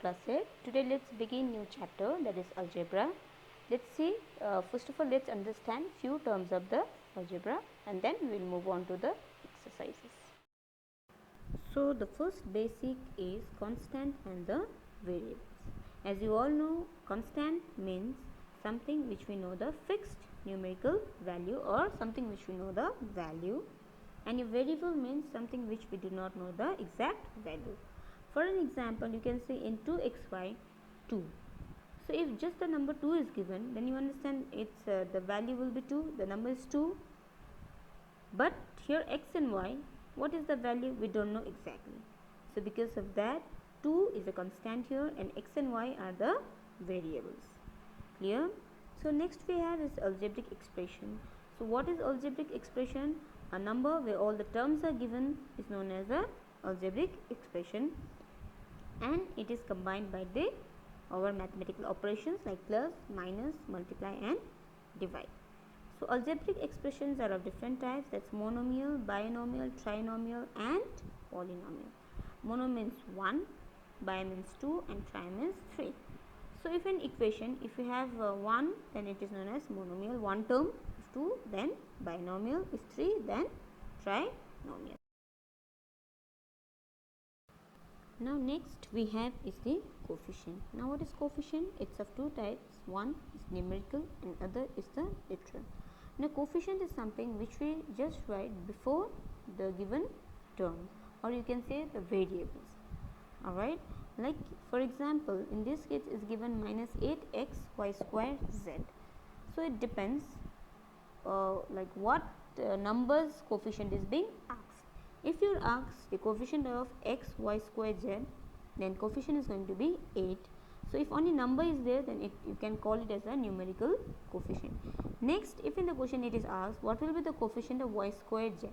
class 8. Today let's begin new chapter, that is algebra. Let's see, first of all let's understand few terms of the algebra and then we will move on to the exercises. So the first basic is constant and the variables. As you all know, constant means something which we know the fixed numerical value or something which we know the value, and a variable means something which we do not know the exact value. For an example, you can say in 2xy 2. So if just the number 2 is given, then you understand it's the value will be 2, the number is 2. But here x and y, what is the value? We don't know exactly. So because of that, 2 is a constant here and x and y are the variables. Clear? So next we have is algebraic expression. So what is algebraic expression? A number where all the terms are given is known as a algebraic expression, and it is combined by our mathematical operations like plus, minus, multiply and divide. So algebraic expressions are of different types, that's monomial, binomial, trinomial and polynomial. Mono means 1, bi means 2 and tri means 3. So if an equation, if you have 1, then it is known as monomial, one term, if 2 then binomial, if 3 then trinomial. Now next we have is the coefficient. Now what is coefficient? It's of two types, one is numerical and other is the literal. Now coefficient is something which we just write before the given term, or you can say the variables. Alright, like for example in this case is given minus 8x y square z. So it depends like what numbers coefficient is being asked. If you are asked the coefficient of x, y square, z, then coefficient is going to be 8. So if only number is there, then you can call it as a numerical coefficient. Next, if in the question it is asked what will be the coefficient of y square, z,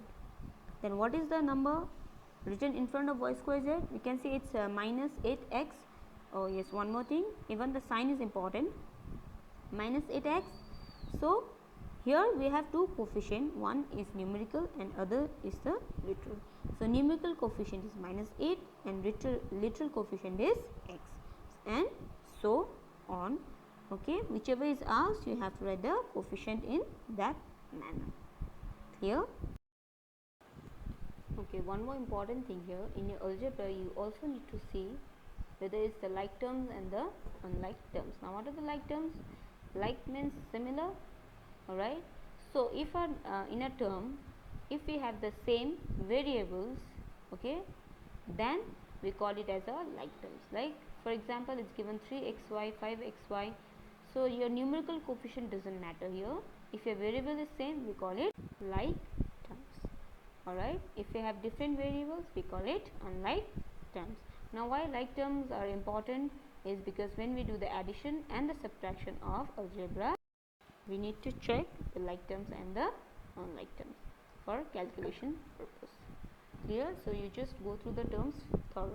then what is the number written in front of y square, z? We can say it's minus 8x. Oh yes, one more thing, even the sign is important, minus 8x. So here we have two coefficient, one is numerical and other is the literal. So numerical coefficient is minus 8 and literal coefficient is x, and so on. Okay, whichever is asked you have to write the coefficient in that manner. Clear? Okay, one more important thing here, in your algebra you also need to see whether it's the like terms and the unlike terms. Now what are the like terms? Like means similar. Alright, so if in a term, if we have the same variables, okay, then we call it as a like terms. Like for example, it's given 3xy, 5xy. So your numerical coefficient doesn't matter here. If your variable is same, we call it like terms. Alright, if we have different variables, we call it unlike terms. Now why like terms are important is because when we do the addition and the subtraction of algebra, we need to check the like terms and the unlike terms for calculation purpose. Clear? So you just go through the terms thoroughly.